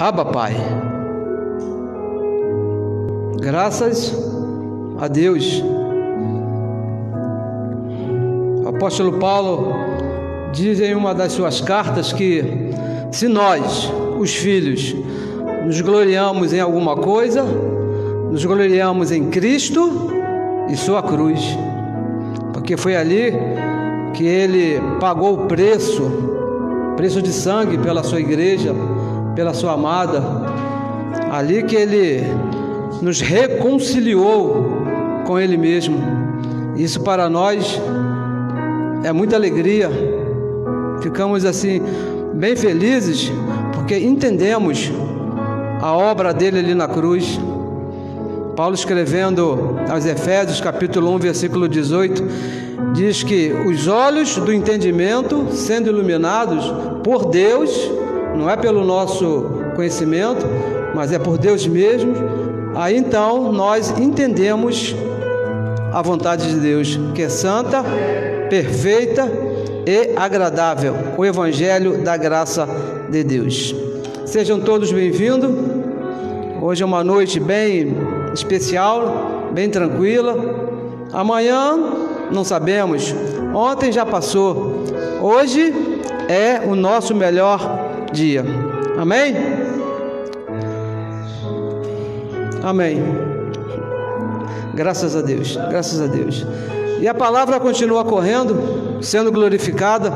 Abba, Pai. Graças a Deus. O apóstolo Paulo diz em uma das suas cartas que se nós, os filhos, nos gloriamos em alguma coisa, nos gloriamos em Cristo e sua cruz, porque foi ali que Ele pagou o preço de sangue pela sua igreja, pela sua amada, ali que Ele nos reconciliou com Ele mesmo. Isso para nós é muita alegria, ficamos assim bem felizes, porque entendemos a obra dele ali na cruz. Paulo, escrevendo aos Efésios, capítulo 1, versículo 18, diz que os olhos do entendimento sendo iluminados por Deus, não é pelo nosso conhecimento, mas é por Deus mesmo. Aí então nós entendemos a vontade de Deus, que é santa, perfeita e agradável, o Evangelho da graça de Deus. Sejam todos bem-vindos. Hoje é uma noite bem especial, bem tranquila. Amanhã não sabemos, ontem já passou, hoje é o nosso melhor dia. Amém? Amém. Graças a Deus, graças a Deus. E a palavra continua correndo, sendo glorificada.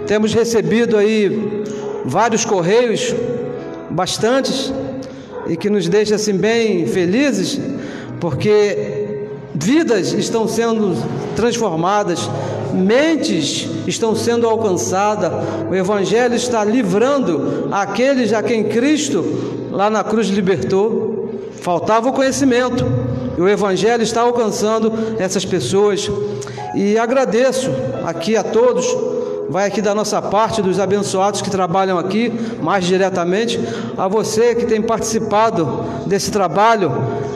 Temos recebido aí vários correios, bastantes, e que nos deixa assim bem felizes, porque vidas estão sendo transformadas, mentes estão sendo alcançadas, o Evangelho está livrando aqueles a quem Cristo lá na cruz libertou. Faltava o conhecimento, e o Evangelho está alcançando essas pessoas. E agradeço aqui a todos, vai aqui da nossa parte, dos abençoados que trabalham aqui, mais diretamente, a você que tem participado desse trabalho,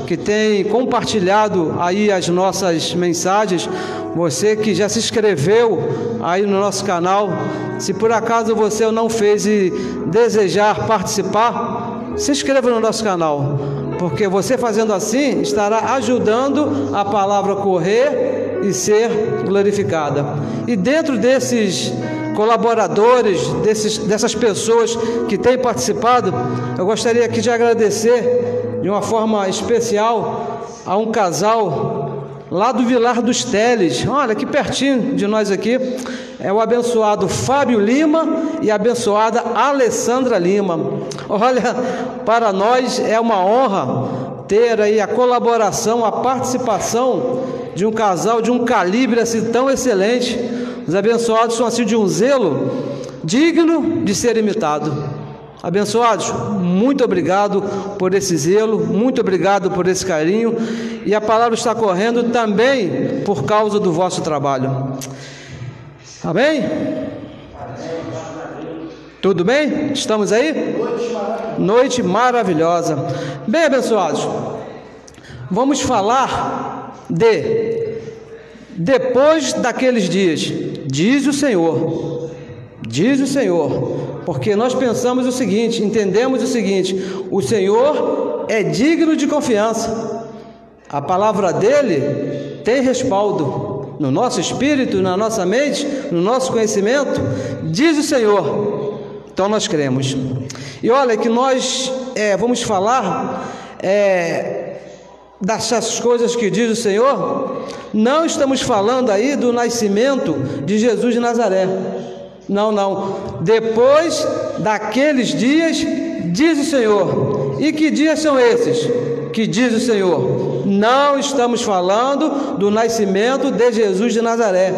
que tem compartilhado aí as nossas mensagens, você que já se inscreveu aí no nosso canal. Se por acaso você não fez e desejar participar, se inscreva no nosso canal, porque você fazendo assim estará ajudando a palavra correr e ser glorificada. E dentro desses colaboradores, dessas pessoas que têm participado, eu gostaria aqui de agradecer de uma forma especial a um casal lá do Vilar dos Teles, olha, aqui pertinho de nós aqui, é o abençoado Fábio Lima e a abençoada Alessandra Lima. Olha, para nós é uma honra ter aí a colaboração, a participação de um casal de um calibre assim tão excelente. Os abençoados são assim de um zelo digno de ser imitado. Abençoados, muito obrigado por esse zelo, muito obrigado por esse carinho, e a palavra está correndo também por causa do vosso trabalho. Amém? Tudo bem? Estamos aí? Noite maravilhosa. Bem, abençoados, vamos falar depois daqueles dias, diz o Senhor, porque nós pensamos o seguinte, entendemos o seguinte: o Senhor é digno de confiança, a palavra dele tem respaldo no nosso espírito, na nossa mente, no nosso conhecimento, diz o Senhor, então nós cremos. E olha que nós vamos falar dessas coisas que diz o Senhor. Não estamos falando aí do nascimento de Jesus de Nazaré, não, depois daqueles dias, diz o Senhor. E que dias são esses que diz o Senhor? Não estamos falando do nascimento de Jesus de Nazaré,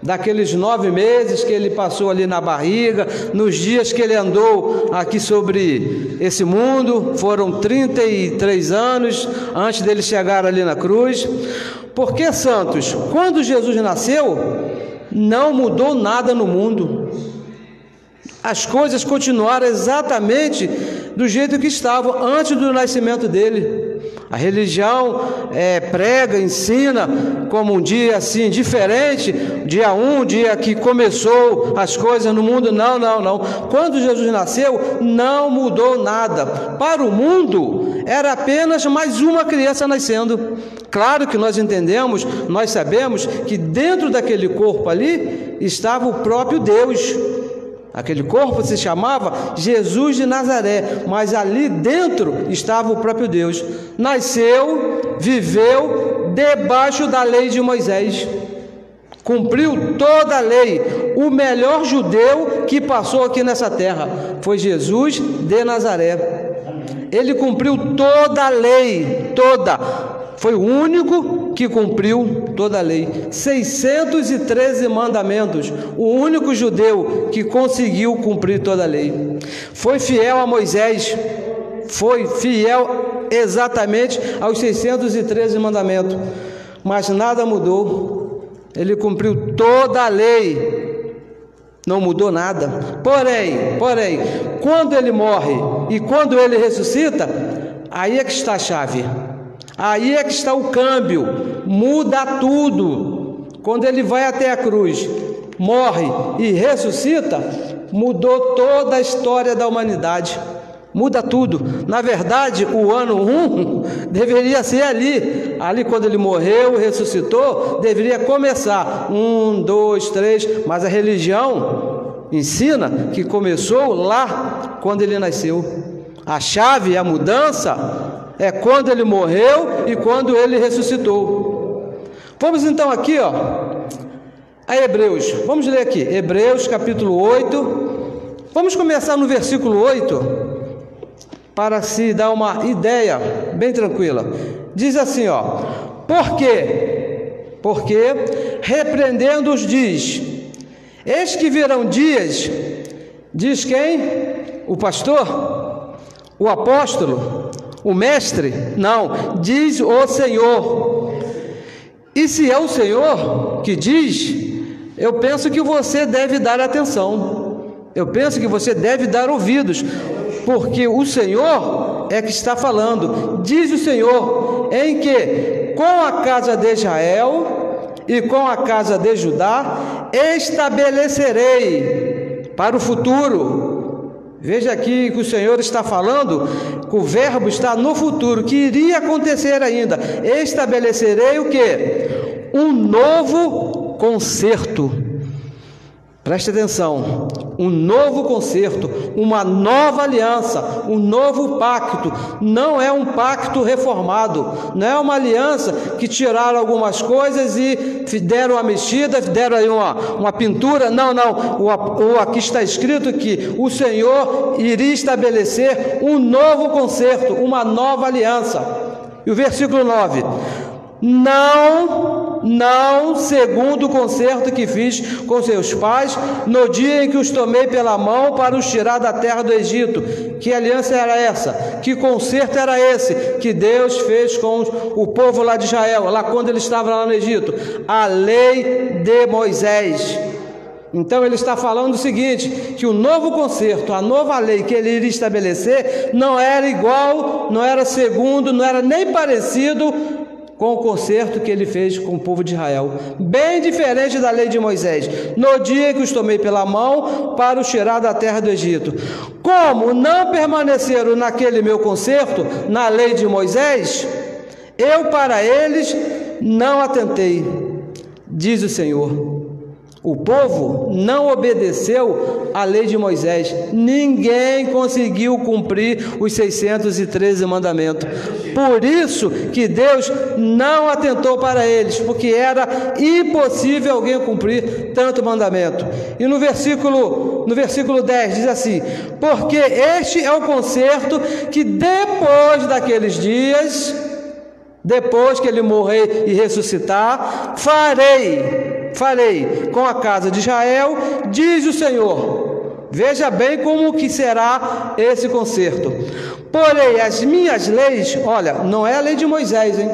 daqueles 9 meses que ele passou ali na barriga, nos dias que ele andou aqui sobre esse mundo, foram 33 anos antes dele chegar ali na cruz. Porque, santos, quando Jesus nasceu, não mudou nada no mundo. As coisas continuaram exatamente do jeito que estavam antes do nascimento dele. A religião prega, ensina como um dia assim diferente, dia 1, dia que começou as coisas no mundo. Não. Quando Jesus nasceu, não mudou nada. Para o mundo, era apenas mais uma criança nascendo. Claro que nós entendemos, nós sabemos que dentro daquele corpo ali estava o próprio Deus. Aquele corpo se chamava Jesus de Nazaré, mas ali dentro estava o próprio Deus. Nasceu, viveu debaixo da lei de Moisés, cumpriu toda a lei. O melhor judeu que passou aqui nessa terra foi Jesus de Nazaré. Ele cumpriu toda a lei, toda. Foi o único que cumpriu toda a lei. 613 mandamentos. O único judeu que conseguiu cumprir toda a lei. Foi fiel a Moisés. Foi fiel exatamente aos 613 mandamentos. Mas nada mudou. Ele cumpriu toda a lei. Não mudou nada. Porém, quando ele morre e quando ele ressuscita, aí é que está a chave. Aí é que está o câmbio, muda tudo. Quando ele vai até a cruz, morre e ressuscita, mudou toda a história da humanidade, muda tudo. Na verdade, o ano 1 deveria ser ali quando ele morreu, ressuscitou, deveria começar 1, 2, 3, mas a religião ensina que começou lá quando ele nasceu. A chave, a mudança é quando ele morreu e quando ele ressuscitou. Vamos então aqui, a Hebreus. Vamos ler aqui, Hebreus capítulo 8. Vamos começar no versículo 8, para se dar uma ideia bem tranquila. Diz assim, Por quê? Porque repreendendo-os diz, eis que virão dias, diz quem? O pastor? O apóstolo? O mestre? Não, diz o Senhor. E se é o Senhor que diz, eu penso que você deve dar atenção. Eu penso que você deve dar ouvidos, porque o Senhor é que está falando. Diz o Senhor, em que com a casa de Israel e com a casa de Judá estabelecerei para o futuro. Veja aqui que o Senhor está falando, que o verbo está no futuro, que iria acontecer ainda. Estabelecerei o quê? Um novo concerto. Preste atenção, um novo concerto, uma nova aliança, um novo pacto. Não é um pacto reformado, não é uma aliança que tiraram algumas coisas e deram uma mexida, deram aí uma pintura. Não, aqui está escrito que o Senhor iria estabelecer um novo concerto, uma nova aliança. E o versículo 9: não segundo o concerto que fiz com seus pais, no dia em que os tomei pela mão para os tirar da terra do Egito. Que aliança era essa? Que concerto era esse que Deus fez com o povo lá de Israel, lá quando ele estava lá no Egito? A lei de Moisés. Então ele está falando o seguinte, que o novo concerto, a nova lei que ele iria estabelecer, não era igual, não era segundo, não era nem parecido com o concerto que ele fez com o povo de Israel, bem diferente da lei de Moisés, no dia que os tomei pela mão para os tirar da terra do Egito. Como não permaneceram naquele meu concerto, na lei de Moisés, eu para eles não atentei, diz o Senhor. O povo não obedeceu à lei de Moisés. Ninguém conseguiu cumprir os 613 mandamentos. Por isso que Deus não atentou para eles, porque era impossível alguém cumprir tanto mandamento. E no versículo 10 diz assim: porque este é o concerto que depois daqueles dias, depois que ele morrer e ressuscitar, farei com a casa de Israel, diz o Senhor. Veja bem como que será esse concerto. Porém, as minhas leis, olha, não é a lei de Moisés, hein?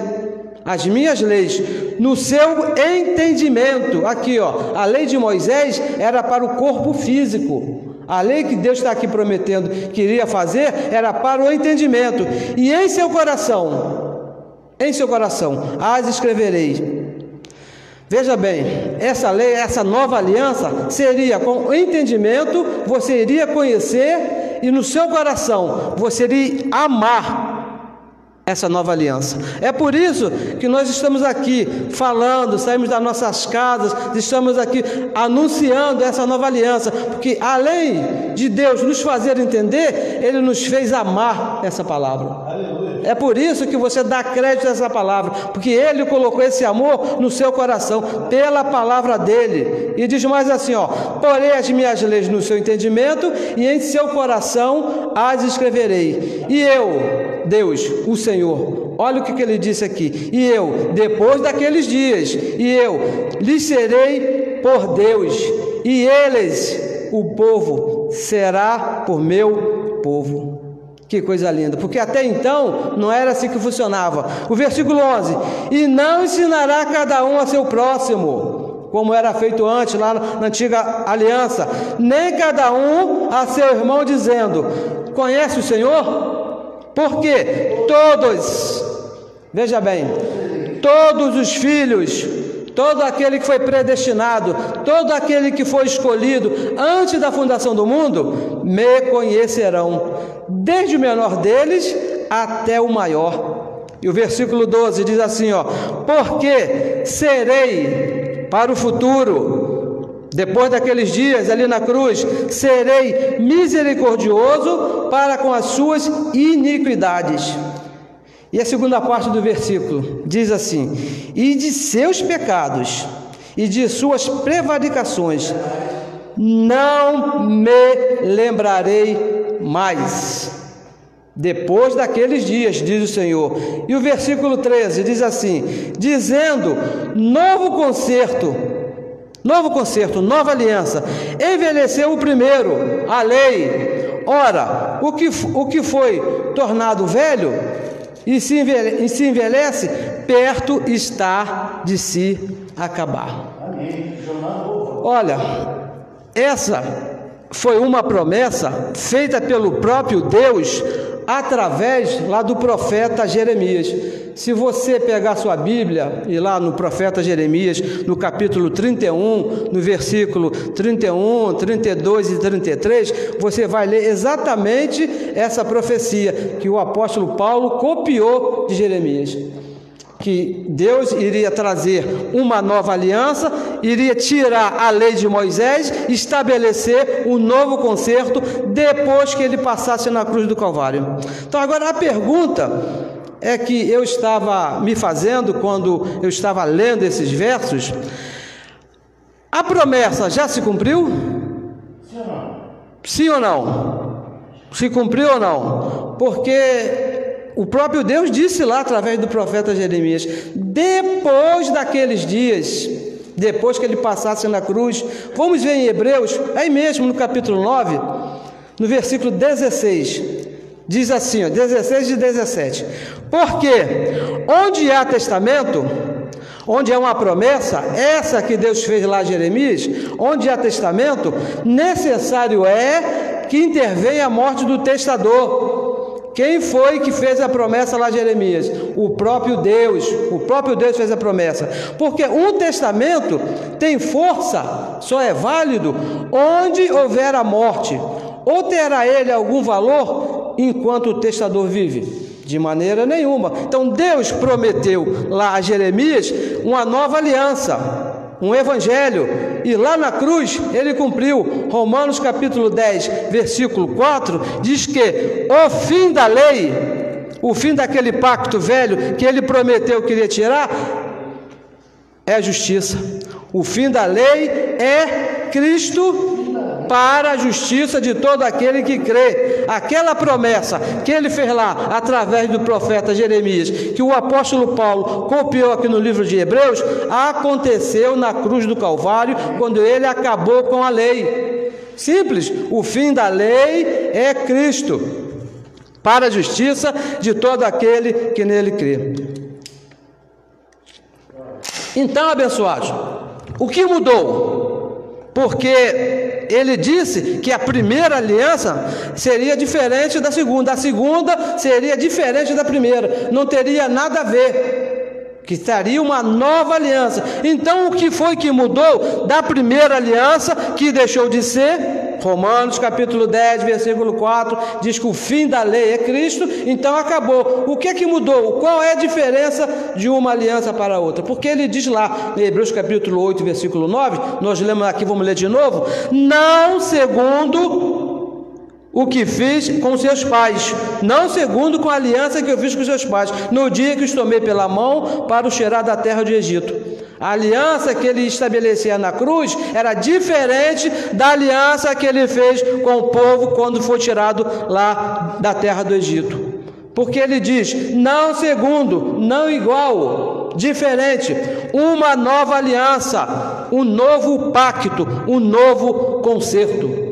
As minhas leis, no seu entendimento, aqui, a lei de Moisés era para o corpo físico. A lei que Deus está aqui prometendo que iria fazer era para o entendimento. E em seu coração, em seu coração, as escreverei. Veja bem, essa lei, essa nova aliança, seria com o entendimento, você iria conhecer, e no seu coração, você iria amar essa nova aliança. É por isso que nós estamos aqui falando, saímos das nossas casas, estamos aqui anunciando essa nova aliança, porque além de Deus nos fazer entender, Ele nos fez amar essa palavra. Aleluia. É por isso que você dá crédito a essa palavra, porque Ele colocou esse amor no seu coração, pela palavra dEle. E diz mais assim, porei as minhas leis no seu entendimento, e em seu coração as escreverei. E eu, Deus, o Senhor, olha o que ele disse aqui, e eu, depois daqueles dias, e eu lhes serei por Deus, e eles, o povo, será por meu povo. Que coisa linda, porque até então não era assim que funcionava. O versículo 11, e não ensinará cada um a seu próximo, como era feito antes, lá na antiga aliança, nem cada um a seu irmão, dizendo, conhece o Senhor? Porque todos, veja bem, todos os filhos, todo aquele que foi predestinado, todo aquele que foi escolhido antes da fundação do mundo, me conhecerão, desde o menor deles até o maior. E o versículo 12 diz assim, porque serei para o futuro, depois daqueles dias ali na cruz, serei misericordioso para com as suas iniquidades. E a segunda parte do versículo diz assim, e de seus pecados e de suas prevaricações não me lembrarei mais, depois daqueles dias, diz o Senhor. E o versículo 13 diz assim, dizendo, novo concerto, nova aliança, envelheceu o primeiro, a lei. Ora, o que foi tornado velho e se envelhece, perto está de se acabar. Olha, essa foi uma promessa feita pelo próprio Deus através lá do profeta Jeremias. Se você pegar sua Bíblia e lá no profeta Jeremias, no capítulo 31, no versículo 31, 32 e 33, você vai ler exatamente essa profecia que o apóstolo Paulo copiou de Jeremias. Que Deus iria trazer uma nova aliança, iria tirar a lei de Moisés, estabelecer um novo concerto depois que ele passasse na cruz do Calvário. Então agora a pergunta é que eu estava me fazendo quando eu estava lendo esses versos, a promessa já se cumpriu? Sim ou não? Se cumpriu ou não? Porque o próprio Deus disse lá através do profeta Jeremias, depois daqueles dias, depois que ele passasse na cruz, vamos ver em Hebreus, aí mesmo no capítulo 9, no versículo 16, diz assim, 16 e 17, porque onde há testamento, onde há uma promessa, essa que Deus fez lá a Jeremias, onde há testamento, necessário é que intervenha a morte do testador. Quem foi que fez a promessa lá, Jeremias? O próprio Deus fez a promessa, porque um testamento tem força, só é válido onde houver a morte, ou terá ele algum valor enquanto o testador vive? De maneira nenhuma. Então Deus prometeu lá a Jeremias uma nova aliança, um evangelho, e lá na cruz ele cumpriu. Romanos capítulo 10, versículo 4, diz que o fim da lei, o fim daquele pacto velho que ele prometeu que iria tirar, é a justiça. O fim da lei é Cristo para a justiça de todo aquele que crê. Aquela promessa que ele fez lá através do profeta Jeremias, que o apóstolo Paulo copiou aqui no livro de Hebreus, aconteceu na cruz do Calvário, quando ele acabou com a lei. Simples, o fim da lei é Cristo para a justiça de todo aquele que nele crê. Então, abençoados, o que mudou? Porque ele disse que a primeira aliança seria diferente da segunda, a segunda seria diferente da primeira, não teria nada a ver, que estaria uma nova aliança. Então o que foi que mudou da primeira aliança, que deixou de ser? Romanos capítulo 10, versículo 4, diz que o fim da lei é Cristo, então acabou. O que é que mudou? Qual é a diferença de uma aliança para outra? Porque ele diz lá, em Hebreus capítulo 8, versículo 9, nós lemos aqui, vamos ler de novo, não segundo o que fiz com seus pais, não segundo com a aliança que eu fiz com seus pais, no dia que os tomei pela mão para o tirar da terra de Egito. A aliança que ele estabelecia na cruz era diferente da aliança que ele fez com o povo quando foi tirado lá da terra do Egito. Porque ele diz, não segundo, não igual, diferente, uma nova aliança, um novo pacto, um novo concerto.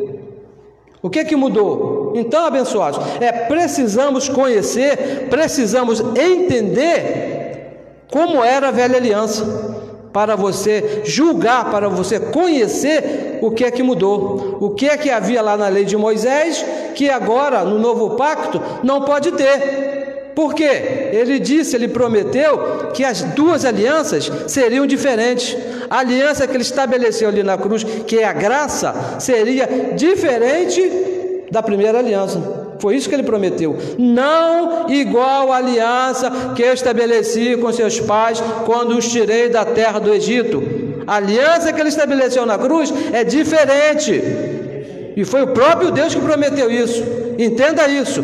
O que mudou? Então, abençoados, precisamos conhecer, precisamos entender como era a velha aliança, para você julgar, para você conhecer o que é que mudou, o que é que havia lá na lei de Moisés, que agora no novo pacto não pode ter. Por quê? Ele prometeu que as duas alianças seriam diferentes. A aliança que ele estabeleceu ali na cruz, que é a graça, seria diferente da primeira aliança. Foi isso que ele prometeu. Não igual a aliança que eu estabeleci com seus pais quando os tirei da terra do Egito. A aliança que ele estabeleceu na cruz é diferente. E foi o próprio Deus que prometeu isso. Entenda isso.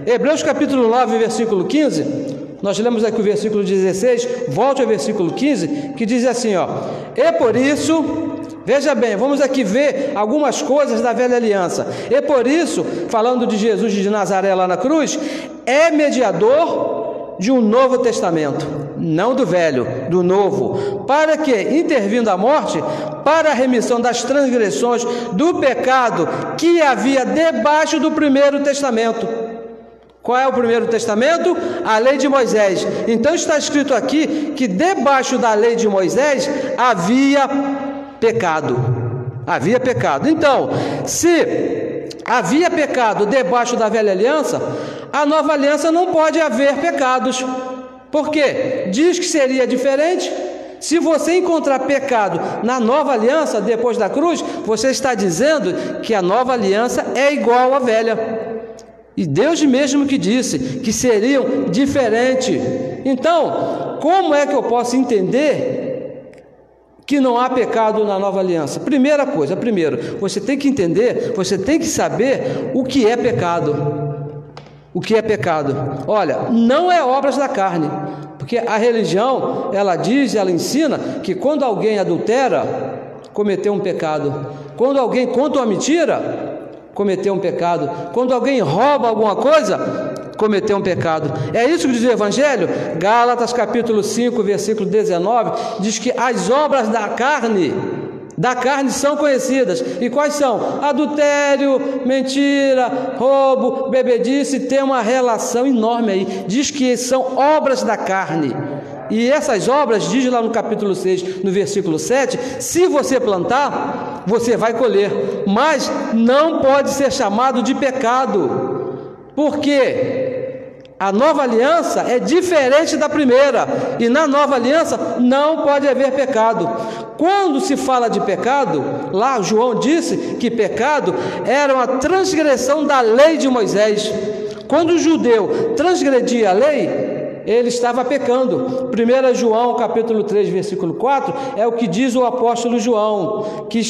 Hebreus capítulo 9, versículo 15. Nós lemos aqui o versículo 16. Volte ao versículo 15, que diz assim, ó: e por isso... Veja bem, vamos aqui ver algumas coisas da velha aliança. E por isso, falando de Jesus de Nazaré lá na cruz, é mediador de um novo testamento, não do velho, do novo, para que, intervindo a morte, para a remissão das transgressões do pecado que havia debaixo do primeiro testamento. Qual é o primeiro testamento? A lei de Moisés. Então está escrito aqui que debaixo da lei de Moisés havia pecado. Então, se havia pecado debaixo da velha aliança, a nova aliança não pode haver pecados. Por quê? Diz que seria diferente. Se você encontrar pecado na nova aliança, depois da cruz, você está dizendo que a nova aliança é igual à velha. E Deus mesmo que disse que seriam diferentes. Então, como é que eu posso entender que não há pecado na nova aliança? Primeira coisa, você tem que entender, você tem que saber o que é pecado. O que é pecado? Olha, não é obras da carne, porque a religião, ela ensina que quando alguém adultera, cometeu um pecado. Quando alguém conta uma mentira, cometeu um pecado. Quando alguém rouba alguma coisa, cometeu um pecado. É isso que diz o Evangelho. Gálatas capítulo 5, versículo 19, diz que as obras da carne são conhecidas. E quais são? Adultério, mentira, roubo, bebedice. Tem uma relação enorme aí. Diz que são obras da carne. E essas obras, diz lá no capítulo 6, no versículo 7, se você plantar, você vai colher, mas não pode ser chamado de pecado, porque a nova aliança é diferente da primeira, e na nova aliança não pode haver pecado. Quando se fala de pecado, lá João disse que pecado era uma transgressão da lei de Moisés. Quando o judeu transgredia a lei, ele estava pecando. 1 João capítulo 3, versículo 4, é o que diz o apóstolo João, que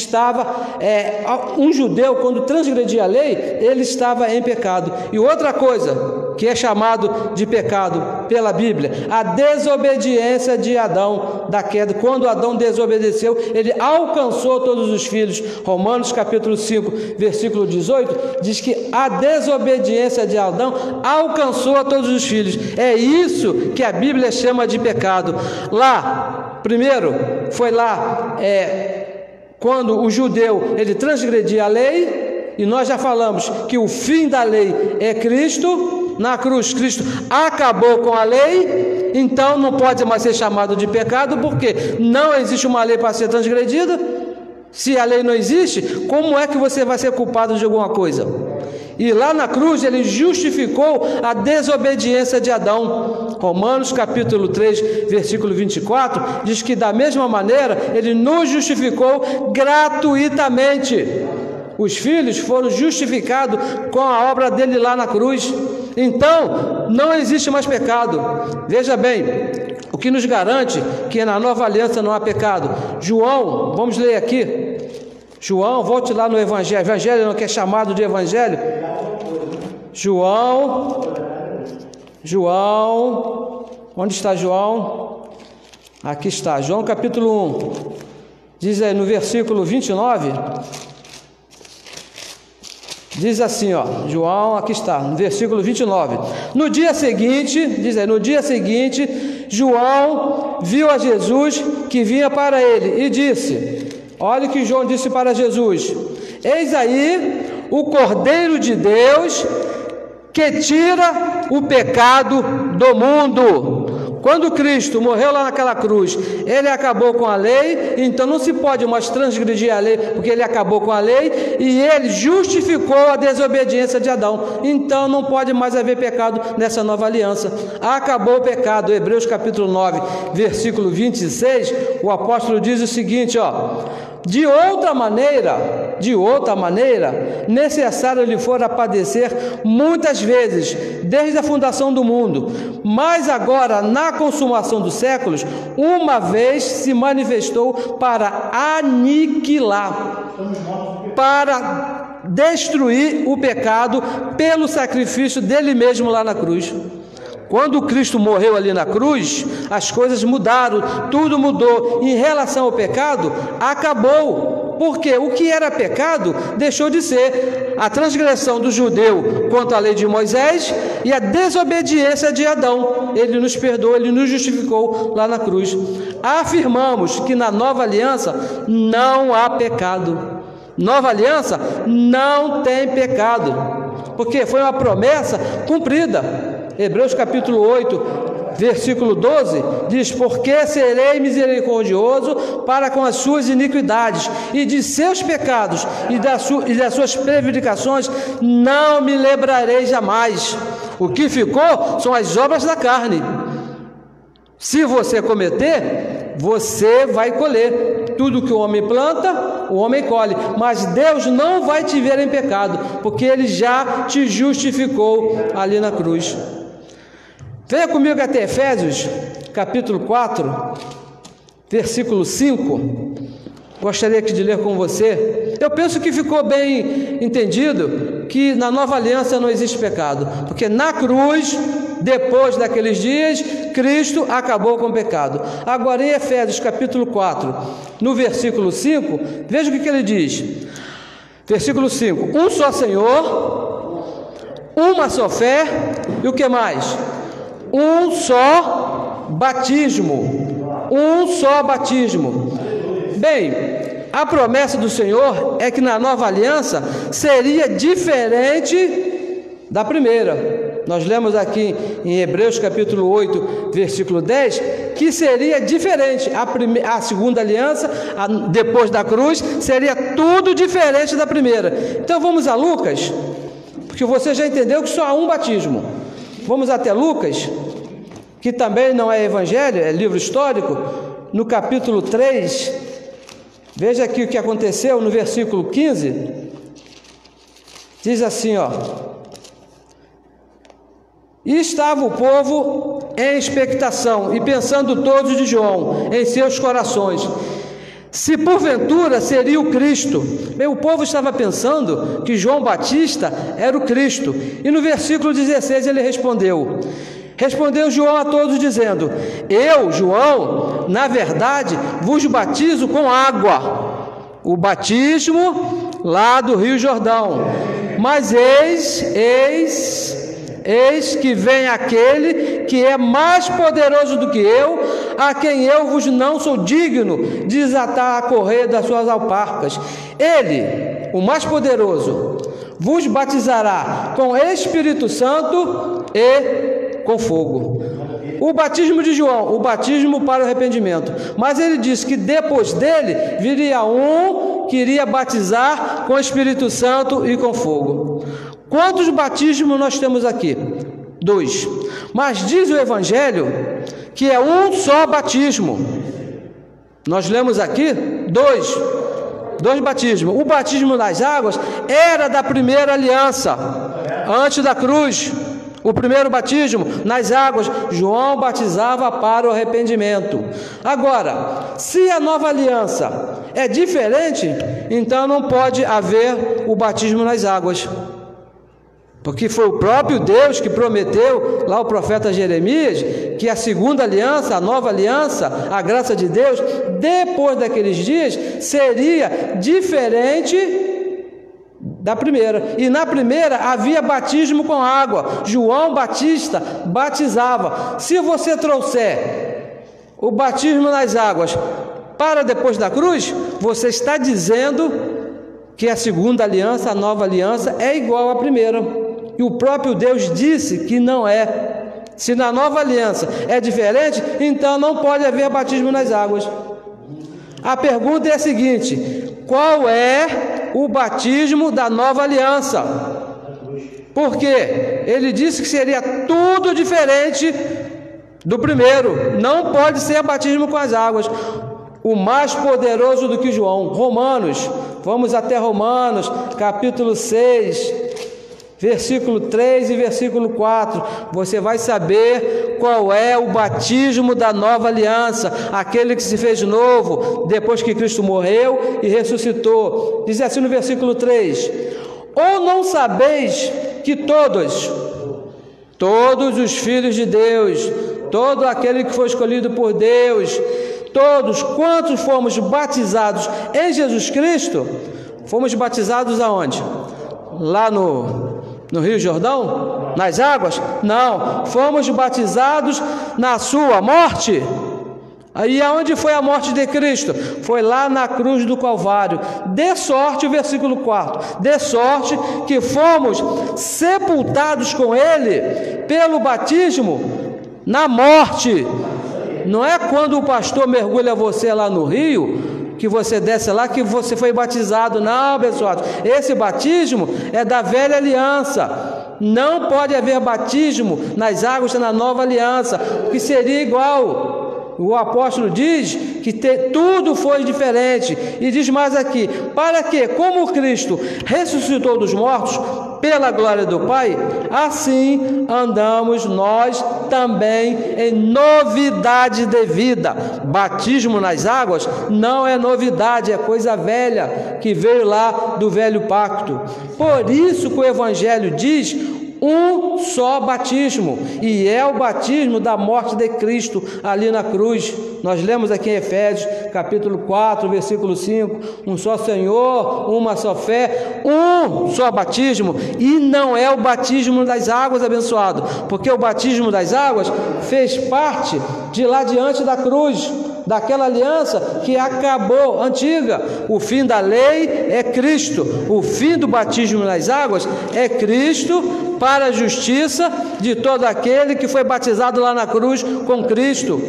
um judeu, quando transgredia a lei, ele estava em pecado. E outra coisa que é chamado de pecado pela Bíblia, a desobediência de Adão, da queda. Quando Adão desobedeceu, ele alcançou todos os filhos. Romanos capítulo 5, versículo 18, diz que a desobediência de Adão alcançou todos os filhos. É isso que a Bíblia chama de pecado. Lá, primeiro, foi lá, quando o judeu, ele transgredia a lei, e nós já falamos que o fim da lei é Cristo. Na cruz, Cristo acabou com a lei, então não pode mais ser chamado de pecado, porque não existe uma lei para ser transgredida. Se a lei não existe, como é que você vai ser culpado de alguma coisa? E lá na cruz ele justificou a desobediência de Adão. Romanos capítulo 3, versículo 24, diz que da mesma maneira ele nos justificou gratuitamente. Os filhos foram justificados com a obra dele lá na cruz. Então, não existe mais pecado. Veja bem, o que nos garante que na nova aliança não há pecado? João, vamos ler aqui. João, volte lá no Evangelho. Evangelho não, que é chamado de Evangelho. João, onde está João? Aqui está, João capítulo 1. Diz aí no versículo 29. Diz assim, João, aqui está, no versículo 29. No dia seguinte, diz aí, no dia seguinte, João viu a Jesus que vinha para ele e disse, olha o que João disse para Jesus: eis aí o Cordeiro de Deus que tira o pecado do mundo. Quando Cristo morreu lá naquela cruz, ele acabou com a lei, então não se pode mais transgredir a lei, porque ele acabou com a lei, e ele justificou a desobediência de Adão. Então não pode mais haver pecado nessa nova aliança. Acabou o pecado. Hebreus capítulo 9, versículo 26, o apóstolo diz o seguinte, de outra maneira, necessário lhe fora padecer muitas vezes, desde a fundação do mundo, mas agora, na consumação dos séculos, uma vez se manifestou para aniquilar, para destruir o pecado pelo sacrifício dele mesmo lá na cruz. Quando Cristo morreu ali na cruz, as coisas mudaram, tudo mudou. Em relação ao pecado, acabou. Porque o que era pecado deixou de ser. A transgressão do judeu contra a lei de Moisés e a desobediência de Adão. Ele nos perdoou, ele nos justificou lá na cruz. Afirmamos que na nova aliança não há pecado. Nova aliança não tem pecado. Porque foi uma promessa cumprida. Hebreus capítulo 8, versículo 12, diz, porque serei misericordioso para com as suas iniquidades, e de seus pecados e das suas prevaricações não me lembrarei jamais. O que ficou são as obras da carne. Se você cometer, você vai colher. Tudo que o homem planta, o homem colhe. Mas Deus não vai te ver em pecado, porque Ele já te justificou ali na cruz. Venha comigo até Efésios, capítulo 4, versículo 5. Gostaria aqui de ler com você. Eu penso que ficou bem entendido que na nova aliança não existe pecado, porque na cruz, depois daqueles dias, Cristo acabou com o pecado. Agora em Efésios capítulo 4, no versículo 5, veja o que ele diz. Versículo 5: um só Senhor, uma só fé, e o que mais? Um só batismo. Um só batismo. Bem, a promessa do Senhor é que na nova aliança seria diferente da primeira. Nós lemos aqui em Hebreus capítulo 8, versículo 10, que seria diferente. A segunda aliança, depois da cruz, seria tudo diferente da primeira. Então vamos a Lucas, porque você já entendeu que só há um batismo. Vamos até Lucas, que também não é evangelho, é livro histórico, no capítulo 3, veja aqui o que aconteceu no versículo 15, diz assim, e estava o povo em expectação, e pensando todos de João em seus corações, se porventura seria o Cristo. Bem, o povo estava pensando que João Batista era o Cristo, e no versículo 16 ele respondeu João a todos dizendo, eu, João, na verdade vos batizo com água, o batismo lá do Rio Jordão, mas eis que vem aquele que é mais poderoso do que eu, a quem eu vos não sou digno de desatar a correia das suas alparcas. Ele, o mais poderoso, vos batizará com Espírito Santo e com fogo. O batismo de João, o batismo para o arrependimento. Mas ele disse que depois dele viria um queria batizar com o Espírito Santo e com fogo. Quantos batismos nós temos aqui? 2. Mas diz o Evangelho que é um só batismo. Nós lemos aqui 2 batismos. O batismo nas águas era da primeira aliança, antes da cruz. O primeiro batismo nas águas, João batizava para o arrependimento. Agora, se a nova aliança é diferente, então não pode haver o batismo nas águas. Porque foi o próprio Deus que prometeu, lá o profeta Jeremias, que a segunda aliança, a nova aliança, a graça de Deus, depois daqueles dias, seria diferente da primeira. E na primeira havia batismo com água. João Batista batizava. Se você trouxer o batismo nas águas para depois da cruz, você está dizendo que a segunda aliança, a nova aliança, é igual à primeira. E o próprio Deus disse que não é. Se na nova aliança é diferente, então não pode haver batismo nas águas. A pergunta é a seguinte: qual é o batismo da nova aliança? Porque ele disse que seria tudo diferente do primeiro. Não pode ser batismo com as águas. O mais poderoso do que João, Romanos. Vamos até Romanos, capítulo 6, versículo 3 e versículo 4. Você vai saber qual é o batismo da nova aliança, aquele que se fez novo depois que Cristo morreu e ressuscitou. Diz assim no versículo 3: ou não sabeis que todos os filhos de Deus, todo aquele que foi escolhido por Deus, todos quantos fomos batizados em Jesus Cristo, fomos batizados aonde? Lá no Rio Jordão? Nas águas? Não, fomos batizados na sua morte. Aí aonde foi a morte de Cristo? Foi lá na cruz do Calvário. De sorte, o versículo 4, de sorte que fomos sepultados com Ele pelo batismo na morte. Não é quando o pastor mergulha você lá no rio, que você desce lá, que você foi batizado. Não, abençoado. Esse batismo é da velha aliança. Não pode haver batismo nas águas na nova aliança, que seria igual. O apóstolo diz que tudo foi diferente. E diz mais aqui: para que, como Cristo ressuscitou dos mortos pela glória do Pai, assim andamos nós também em novidade de vida. Batismo nas águas não é novidade, é coisa velha que veio lá do velho pacto. Por isso que o Evangelho diz um só batismo, e é o batismo da morte de Cristo ali na cruz. Nós lemos aqui em Efésios capítulo 4, versículo 5, um só Senhor, uma só fé, um só batismo. E não é o batismo das águas, abençoado, porque o batismo das águas fez parte de lá diante da cruz, daquela aliança que acabou, antiga. O fim da lei é Cristo, o fim do batismo nas águas é Cristo, para a justiça de todo aquele que foi batizado lá na cruz com Cristo.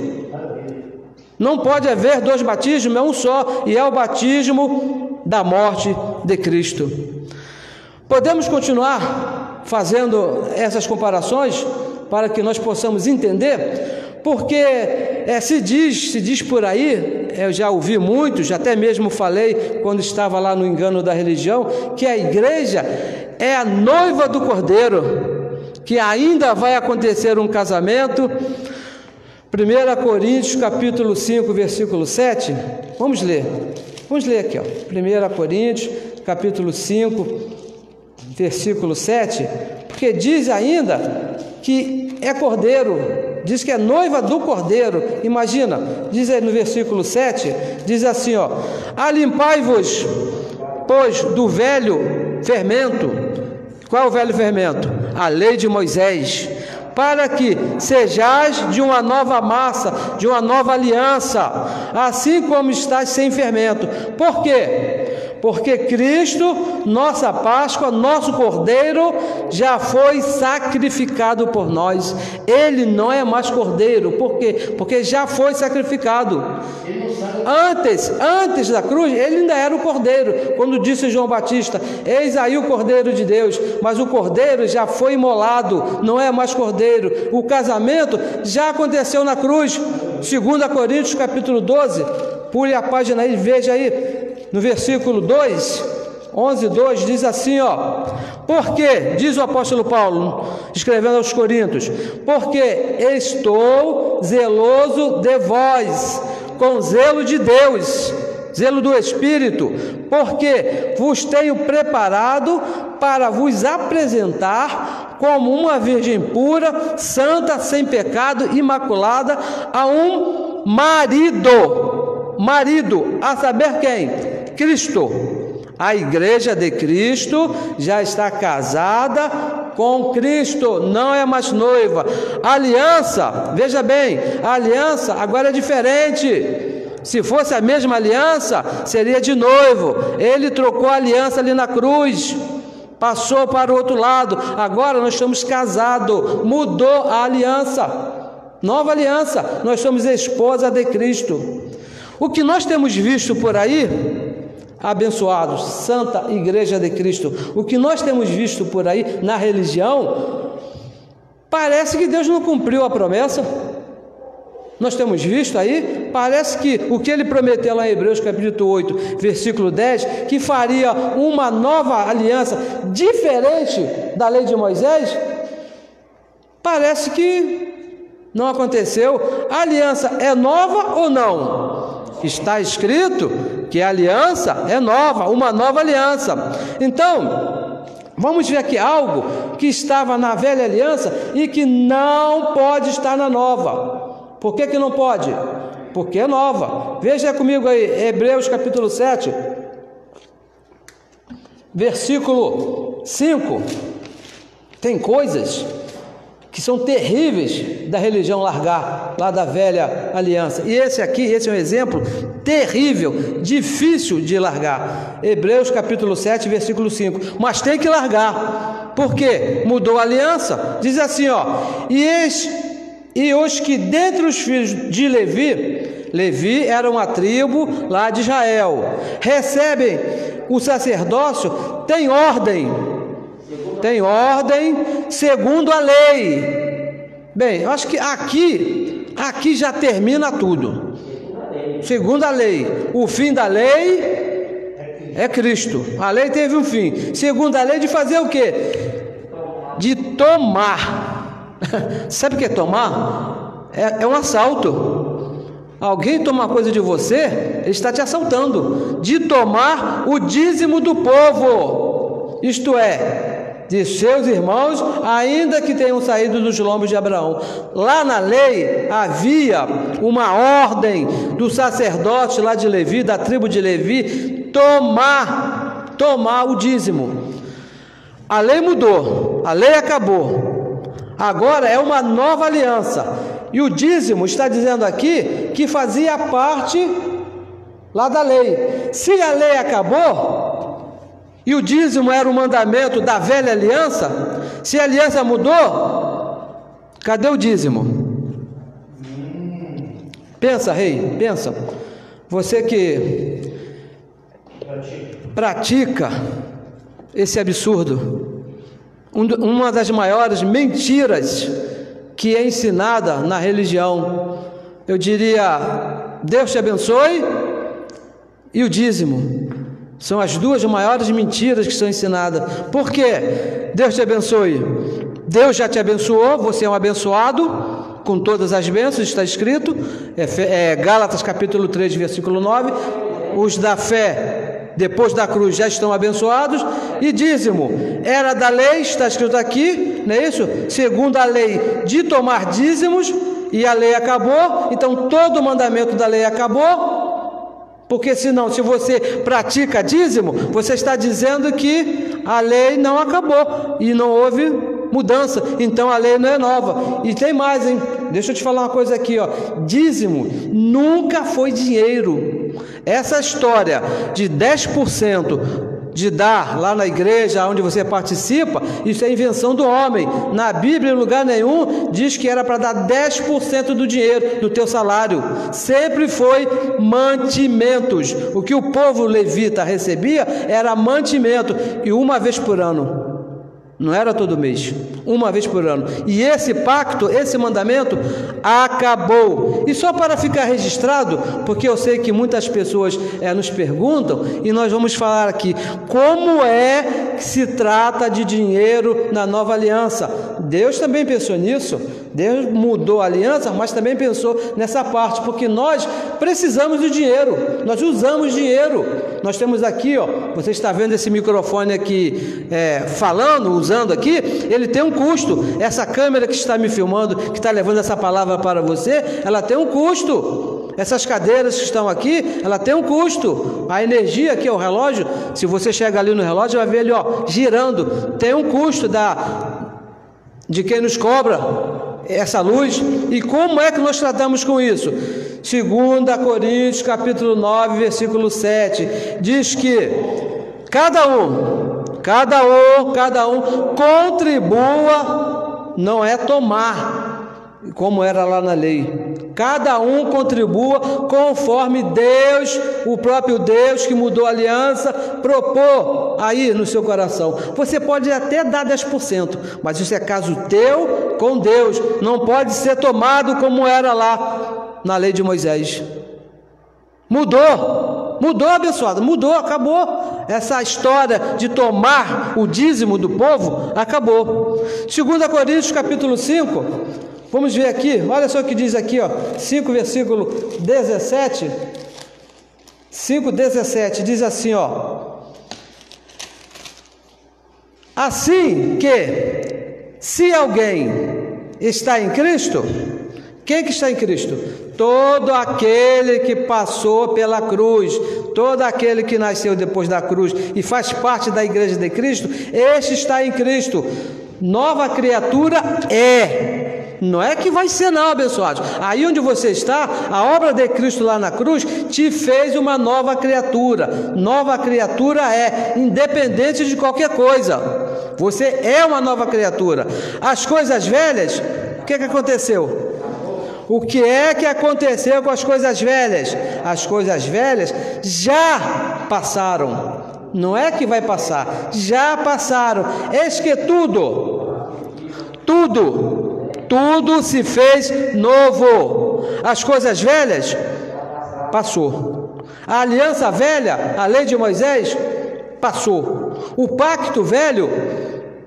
Não pode haver dois batismos, é um só, e é o batismo da morte de Cristo. Podemos continuar fazendo essas comparações para que nós possamos entender, porque se diz por aí, eu já ouvi muitos, até mesmo falei quando estava lá no Engano da Religião, que a igreja é a noiva do Cordeiro, que ainda vai acontecer um casamento. 1 Coríntios capítulo 5, versículo 7, vamos ler aqui, 1 Coríntios capítulo 5, versículo 7, porque diz ainda que é Cordeiro, diz que é noiva do Cordeiro. Imagina, diz aí no versículo 7, diz assim, alimpai-vos, pois, do velho fermento. Qual é o velho fermento? A lei de Moisés, para que sejais de uma nova massa, de uma nova aliança, assim como estáis sem fermento. Por quê? Porque Cristo, nossa Páscoa, nosso Cordeiro, já foi sacrificado por nós. Ele não é mais Cordeiro. Por quê? Porque já foi sacrificado. Antes da cruz, ele ainda era o Cordeiro. Quando disse João Batista: eis aí o Cordeiro de Deus. Mas o Cordeiro já foi imolado, não é mais Cordeiro. O casamento já aconteceu na cruz. 2 Coríntios capítulo 12, pule a página aí, veja aí, no versículo 2, 11:2, diz assim, ó: porque, diz o apóstolo Paulo, escrevendo aos Coríntios, porque estou zeloso de vós, com zelo de Deus, zelo do Espírito, porque vos tenho preparado para vos apresentar como uma virgem pura, santa, sem pecado, imaculada, a um marido, a saber quem? Cristo. A igreja de Cristo já está casada com Cristo, não é mais noiva. A aliança, veja bem, a aliança agora é diferente. Se fosse a mesma aliança, seria de noivo. Ele trocou a aliança ali na cruz, passou para o outro lado. Agora nós estamos casados, mudou a aliança, nova aliança. Nós somos esposa de Cristo. O que nós temos visto por aí, abençoados, Santa Igreja de Cristo, o que nós temos visto por aí na religião, parece que Deus não cumpriu a promessa. Nós temos visto aí, parece que o que ele prometeu lá em Hebreus capítulo 8, versículo 10, que faria uma nova aliança diferente da lei de Moisés, parece que não aconteceu. A aliança é nova ou não? Está escrito que a aliança é nova, uma nova aliança. Então, vamos ver aqui algo que estava na velha aliança e que não pode estar na nova. Por que não pode? Porque é nova. Veja comigo aí, Hebreus capítulo 7, versículo 5. Tem coisas que são terríveis da religião largar, lá da velha aliança. E esse é um exemplo terrível, difícil de largar. Hebreus capítulo 7, versículo 5. Mas tem que largar. Por quê? Mudou a aliança. Diz assim, ó: e os que dentre os filhos de Levi era uma tribo lá de Israel, recebem o sacerdócio, tem ordem segundo a lei. Bem, eu acho que aqui já termina tudo. Segundo a lei, o fim da lei é Cristo. A lei teve um fim. Segundo a lei, de fazer o quê? De tomar. Sabe o que é tomar? É um assalto. Alguém toma uma coisa de você, ele está te assaltando. De tomar o dízimo do povo, isto é, de seus irmãos, ainda que tenham saído dos lombos de Abraão. Lá na lei havia uma ordem do sacerdote lá de Levi, da tribo de Levi, tomar o dízimo. A lei mudou, a lei acabou. Agora é uma nova aliança. E o dízimo está dizendo aqui que fazia parte lá da lei. Se a lei acabou e o dízimo era o mandamento da velha aliança, se a aliança mudou, cadê o dízimo? Pensa, rei, pensa. Você que pratica esse absurdo, uma das maiores mentiras que é ensinada na religião, eu diria, Deus te abençoe e o dízimo, são as duas maiores mentiras que são ensinadas. Por quê? Deus te abençoe. Deus já te abençoou, você é um abençoado com todas as bênçãos, está escrito, Gálatas capítulo 3, versículo 9, os da fé depois da cruz já estão abençoados. E dízimo era da lei, está escrito aqui, não é isso? Segundo a lei, de tomar dízimos, e a lei acabou. Então todo o mandamento da lei acabou, porque senão, se você pratica dízimo, você está dizendo que a lei não acabou e não houve mudança, então a lei não é nova. E tem mais, hein? Deixa eu te falar uma coisa aqui, ó. Dízimo nunca foi dinheiro. Essa história de 10% de dar lá na igreja onde você participa, isso é invenção do homem. Na Bíblia, em lugar nenhum, diz que era para dar 10% do dinheiro, do teu salário. Sempre foi mantimentos. O que o povo levita recebia era mantimento, e uma vez por ano. Não era todo mês, uma vez por ano. E esse pacto, esse mandamento, acabou. E só para ficar registrado, porque eu sei que muitas pessoas nos perguntam, e nós vamos falar aqui, como é que se trata de dinheiro na nova aliança? Deus também pensou nisso. Deus mudou a aliança, mas também pensou nessa parte, porque nós precisamos do dinheiro, nós usamos dinheiro. Nós temos aqui, ó, você está vendo esse microfone aqui falando, usando aqui, ele tem um custo. Essa câmera que está me filmando, que está levando essa palavra para você, ela tem um custo. Essas cadeiras que estão aqui, ela tem um custo. A energia aqui, o relógio, se você chega ali no relógio, vai ver ele, ó, girando. Tem um custo de quem nos cobra essa luz. E como é que nós tratamos com isso? 2 Coríntios capítulo 9, versículo 7, diz que cada um contribua, não é tomar, como era lá na lei. Cada um contribua conforme Deus, o próprio Deus que mudou a aliança, propôs aí no seu coração. Você pode até dar 10%, mas isso é caso teu com Deus. Não pode ser tomado como era lá na lei de Moisés. Mudou, abençoado, mudou, acabou. Essa história de tomar o dízimo do povo, acabou. 2 Coríntios capítulo 5, vamos ver aqui, olha só o que diz aqui, ó, 5 versículo 17, 5:17, diz assim, ó: assim que, se alguém está em Cristo, quem que está em Cristo? Todo aquele que passou pela cruz, todo aquele que nasceu depois da cruz e faz parte da igreja de Cristo, este está em Cristo. Nova criatura é. Não é que vai ser não, abençoados. Aí onde você está, a obra de Cristo lá na cruz te fez uma nova criatura. Nova criatura é, independente de qualquer coisa. Você é uma nova criatura. As coisas velhas, o que aconteceu? O que é que aconteceu com as coisas velhas? As coisas velhas já passaram. Não é que vai passar, já passaram. Eis que tudo se fez novo. As coisas velhas passou. A aliança velha, a lei de Moisés, passou. O pacto velho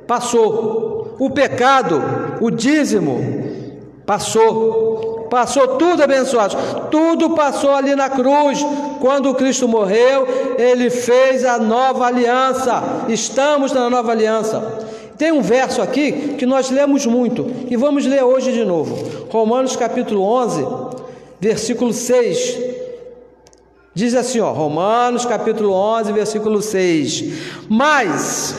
passou. O pecado, o dízimo, passou tudo, abençoados. Tudo passou ali na cruz. Quando Cristo morreu, Ele fez a nova aliança. Estamos na nova aliança. Tem um verso aqui que nós lemos muito e vamos ler hoje de novo. Romanos capítulo 11, versículo 6. Diz assim, ó, Romanos capítulo 11, versículo 6. Mas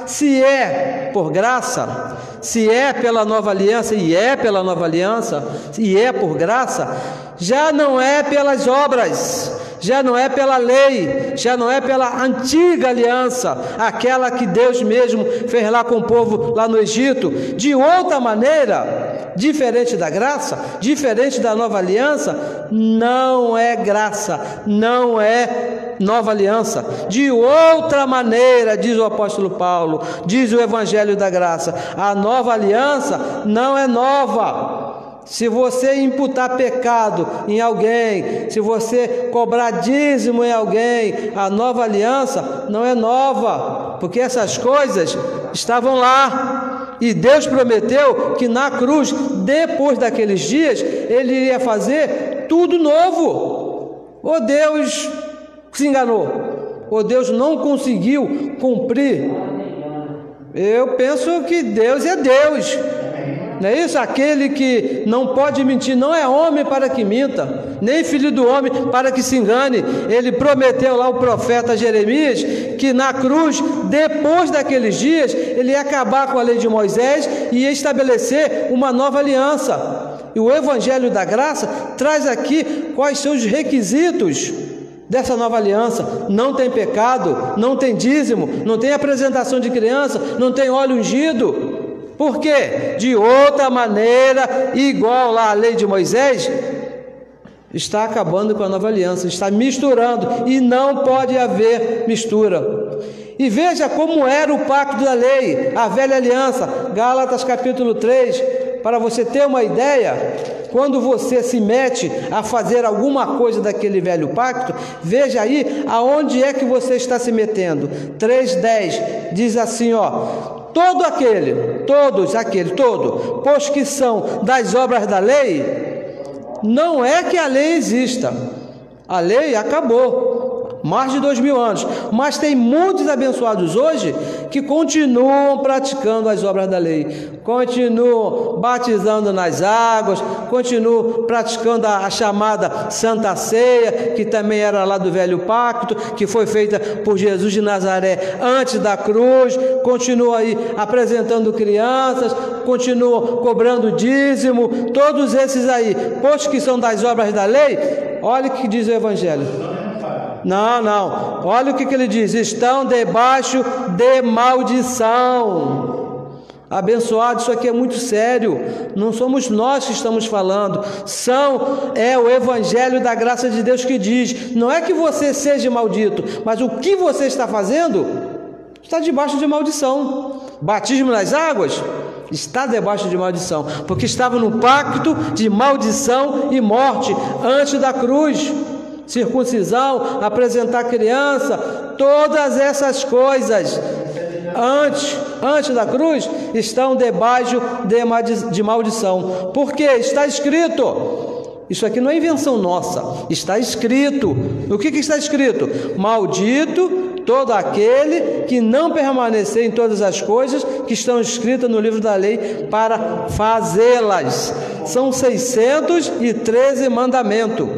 se é por graça, se é pela nova aliança, e é pela nova aliança, e é por graça, já não é pelas obras, já não é pela lei, já não é pela antiga aliança, aquela que Deus mesmo fez lá com o povo lá no Egito. De outra maneira, diferente da graça, diferente da nova aliança, não é graça, não é nova aliança. De outra maneira, diz o apóstolo Paulo, diz o Evangelho da Graça, a nova aliança não é nova. Se você imputar pecado em alguém, se você cobrar dízimo em alguém, a nova aliança não é nova, porque essas coisas estavam lá. E Deus prometeu que na cruz, depois daqueles dias, Ele iria fazer tudo novo. Ou Deus se enganou, ou Deus não conseguiu cumprir. Eu penso que Deus é Deus. Não é isso? Aquele que não pode mentir, não é homem para que minta, nem filho do homem para que se engane. Ele prometeu lá o profeta Jeremias que na cruz, depois daqueles dias, ele ia acabar com a lei de Moisés e ia estabelecer uma nova aliança. E o Evangelho da Graça traz aqui quais são os requisitos dessa nova aliança. Não tem pecado, não tem dízimo, não tem apresentação de criança, não tem óleo ungido. Por quê? De outra maneira, igual lá a lei de Moisés, está acabando com a nova aliança, está misturando, e não pode haver mistura. E veja como era o pacto da lei, a velha aliança, Gálatas capítulo 3, para você ter uma ideia. Quando você se mete a fazer alguma coisa daquele velho pacto, veja aí aonde é que você está se metendo. 3:10 diz assim, todo, pois que são das obras da lei, não é que a lei exista, a lei acabou, mais de 2000 anos, mas tem muitos abençoados hoje que continuam praticando as obras da lei, continuam batizando nas águas, continuam praticando a chamada Santa Ceia, que também era lá do velho pacto, que foi feita por Jesus de Nazaré antes da cruz, continuam aí apresentando crianças, continuam cobrando dízimo, todos esses aí, pois que são das obras da lei. Olha o que diz o Evangelho. Não, olha o que ele diz: estão debaixo de maldição. Abençoado, isso aqui é muito sério, não somos nós que estamos falando, é o Evangelho da graça de Deus que diz, não é que você seja maldito, mas o que você está fazendo está debaixo de maldição. Batismo nas águas está debaixo de maldição, porque estava no pacto de maldição e morte antes da cruz. Circuncisão, apresentar criança, todas essas coisas antes da cruz estão debaixo de maldição, porque está escrito. Isso aqui não é invenção nossa, está escrito. O que está escrito? Maldito todo aquele que não permanecer em todas as coisas que estão escritas no livro da lei para fazê-las. São 613 mandamentos.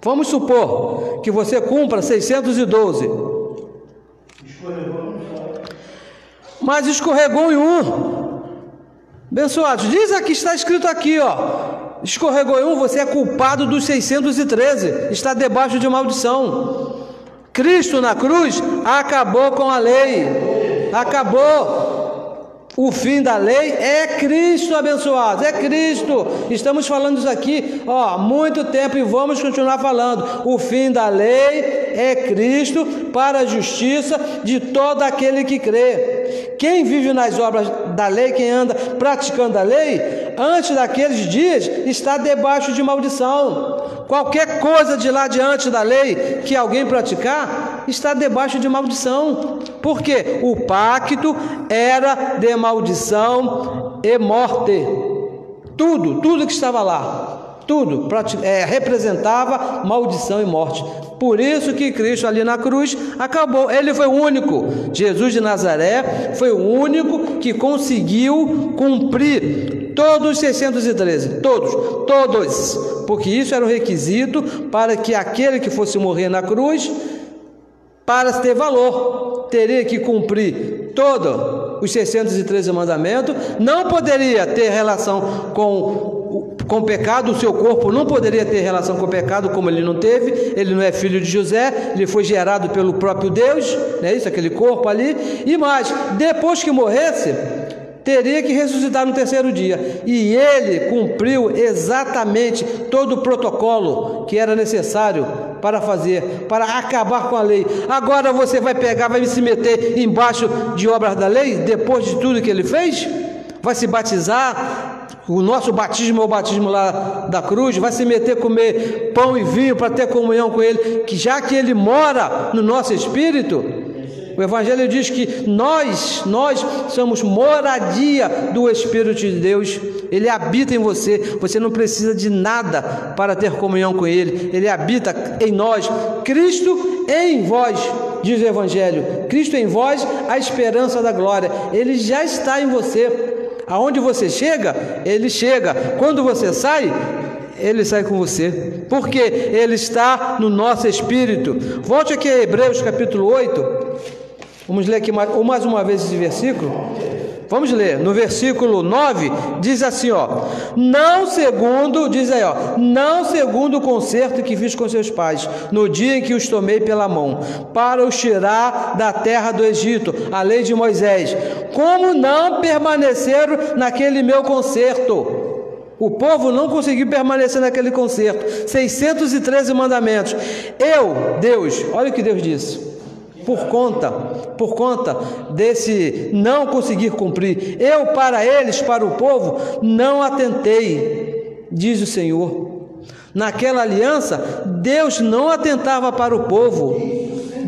Vamos supor que você cumpra 612, mas escorregou em um. Abençoados, diz aqui, está escrito aqui, escorregou em um, você é culpado dos 613, está debaixo de maldição. Cristo na cruz acabou com a lei, acabou. O fim da lei é Cristo, abençoado, é Cristo. Estamos falando isso aqui há muito tempo e vamos continuar falando. O fim da lei é Cristo para a justiça de todo aquele que crê. Quem vive nas obras da lei, quem anda praticando a lei, antes daqueles dias está debaixo de maldição. Qualquer coisa de lá diante da lei que alguém praticar está debaixo de maldição. Por quê? O pacto era de maldição e morte. Tudo que estava lá, tudo representava maldição e morte. Por isso que Cristo ali na cruz acabou. Ele foi o único. Jesus de Nazaré foi o único que conseguiu cumprir todos os 613, todos, porque isso era um requisito para que aquele que fosse morrer na cruz, para ter valor, teria que cumprir todos os 613 mandamentos, não poderia ter relação com pecado, o seu corpo não poderia ter relação com o pecado, como ele não teve, ele não é filho de José, ele foi gerado pelo próprio Deus, não é isso, aquele corpo ali, e mais, depois que morresse, teria que ressuscitar no terceiro dia, e ele cumpriu exatamente todo o protocolo que era necessário para fazer, para acabar com a lei. Agora você vai se meter embaixo de obras da lei, depois de tudo que ele fez? Vai se batizar, o nosso batismo é o batismo lá da cruz, vai se meter a comer pão e vinho para ter comunhão com ele, que já que ele mora no nosso espírito. O Evangelho diz que nós somos moradia do Espírito de Deus. Ele habita em você. Você não precisa de nada para ter comunhão com Ele. Ele habita em nós. Cristo em vós, diz o Evangelho. Cristo em vós, a esperança da glória. Ele já está em você. Aonde você chega, Ele chega. Quando você sai, Ele sai com você. Porque Ele está no nosso espírito. Volte aqui a Hebreus capítulo 8. Vamos ler aqui mais uma vez esse versículo. Vamos ler, no versículo 9, diz assim, ó, não segundo o concerto que fiz com seus pais, no dia em que os tomei pela mão, para os tirar da terra do Egito, a lei de Moisés, como não permaneceram naquele meu concerto. O povo não conseguiu permanecer naquele concerto, 613 mandamentos. Deus, olha o que Deus disse. Por conta desse não conseguir cumprir, eu para eles, para o povo, não atentei, diz o Senhor. Naquela aliança, Deus não atentava para o povo,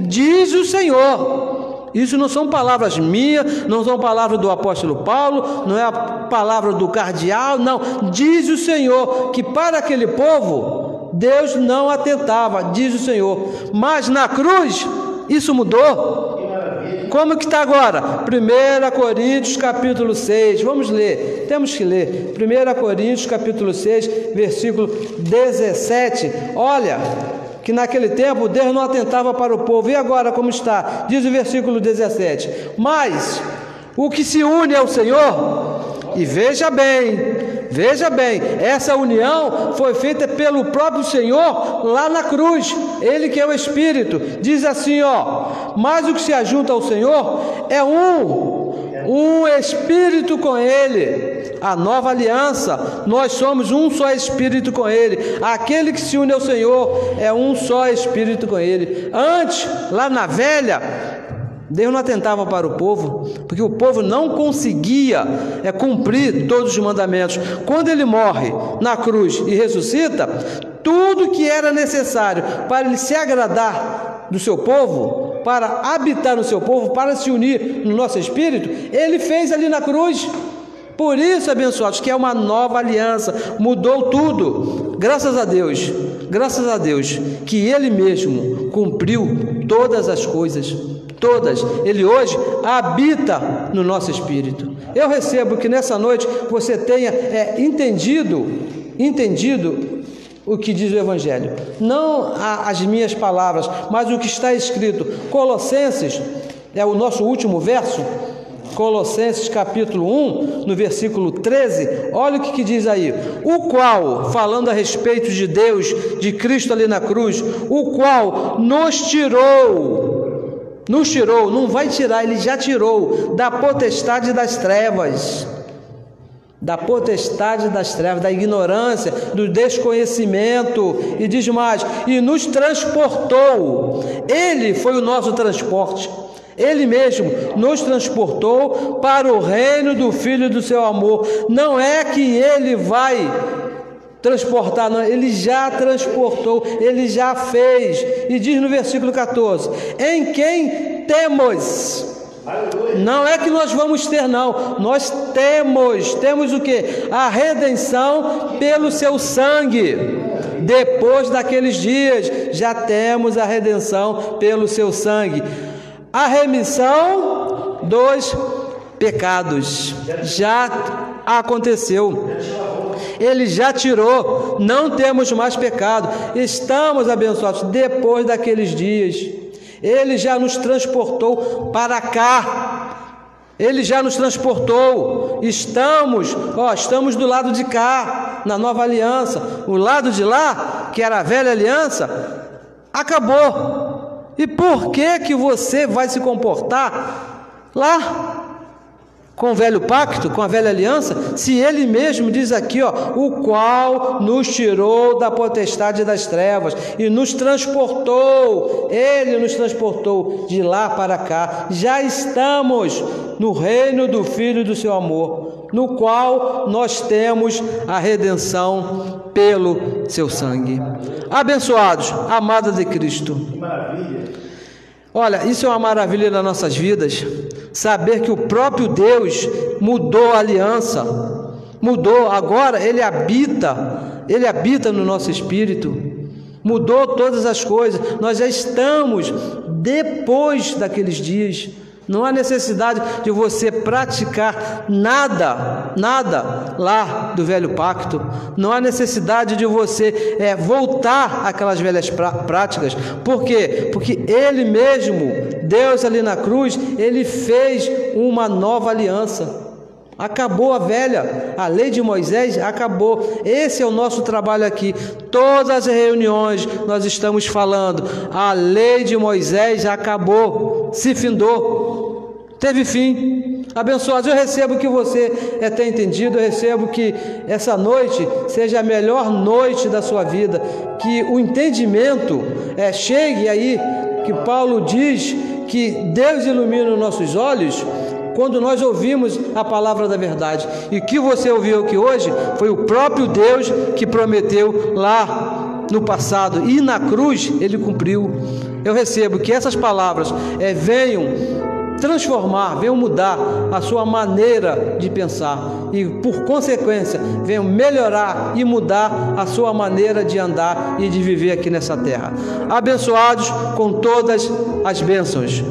diz o Senhor. Isso não são palavras minhas, não são palavras do apóstolo Paulo, não é a palavra do cardeal, não. Diz o Senhor que para aquele povo, Deus não atentava, diz o Senhor. Mas na cruz, isso mudou. Como que está agora? 1 Coríntios capítulo 6, vamos ler, temos que ler, 1 Coríntios capítulo 6, versículo 17, olha, que naquele tempo Deus não atentava para o povo, e agora como está? Diz o versículo 17, mas o que se une ao Senhor, e veja bem, essa união foi feita pelo próprio Senhor lá na cruz, Ele que é o Espírito, diz assim, ó, mas o que se ajunta ao Senhor é um Espírito com Ele, a nova aliança, nós somos um só Espírito com Ele, aquele que se une ao Senhor é um só Espírito com Ele. Antes, lá na velha, Deus não atentava para o povo, porque o povo não conseguia cumprir todos os mandamentos. Quando ele morre na cruz e ressuscita, tudo que era necessário para ele se agradar do seu povo, para habitar no seu povo, para se unir no nosso espírito, ele fez ali na cruz. Por isso, abençoados, que é uma nova aliança, mudou tudo. Graças a Deus, que Ele mesmo cumpriu todas as coisas, todas. Ele hoje habita no nosso espírito. Eu recebo que nessa noite você tenha entendido o que diz o Evangelho. Não as minhas palavras, mas o que está escrito. Colossenses, é o nosso último verso, Colossenses capítulo 1, no versículo 13, olha o que diz aí, o qual, falando a respeito de Deus, de Cristo ali na cruz, o qual nos tirou, não vai tirar, Ele já tirou, da potestade das trevas, da ignorância, do desconhecimento, e diz mais, e nos transportou, Ele foi o nosso transporte, Ele mesmo nos transportou para o reino do Filho do seu amor. Não é que Ele vai transportar, não, Ele já transportou, Ele já fez. E diz no versículo 14, em quem temos. Não é que nós vamos ter, não, nós temos o que? A redenção pelo seu sangue. Depois daqueles dias, já temos a redenção pelo seu sangue. A remissão dos pecados já aconteceu, Ele já tirou, não temos mais pecado, estamos abençoados depois daqueles dias. Ele já nos transportou para cá, Ele já nos transportou, estamos do lado de cá, na nova aliança. O lado de lá, que era a velha aliança, acabou. E por que você vai se comportar lá com o velho pacto, com a velha aliança, se Ele mesmo diz aqui, o qual nos tirou da potestade das trevas e nos transportou, Ele nos transportou de lá para cá, já estamos no reino do Filho do seu amor, no qual nós temos a redenção pelo seu sangue. Abençoados, amados de Cristo. Que maravilha! Olha, isso é uma maravilha nas nossas vidas, saber que o próprio Deus mudou a aliança, mudou, agora Ele habita no nosso espírito, mudou todas as coisas, nós já estamos depois daqueles dias. Não há necessidade de você praticar nada lá do velho pacto. Não há necessidade de você voltar àquelas velhas práticas. Por quê? Porque Ele mesmo, Deus ali na cruz, Ele fez uma nova aliança. Acabou a lei de Moisés acabou. Esse é o nosso trabalho aqui. Todas as reuniões nós estamos falando, a lei de Moisés acabou, se findou, teve fim. Abençoados, eu recebo que você tenha entendido, eu recebo que essa noite seja a melhor noite da sua vida, que o entendimento chegue aí, que Paulo diz que Deus ilumina os nossos olhos quando nós ouvimos a palavra da verdade. E o que você ouviu aqui hoje foi o próprio Deus que prometeu lá no passado, e na cruz Ele cumpriu. Eu recebo que essas palavras venham transformar, venham mudar a sua maneira de pensar e, por consequência, venham melhorar e mudar a sua maneira de andar e de viver aqui nessa terra. Abençoados com todas as bênçãos.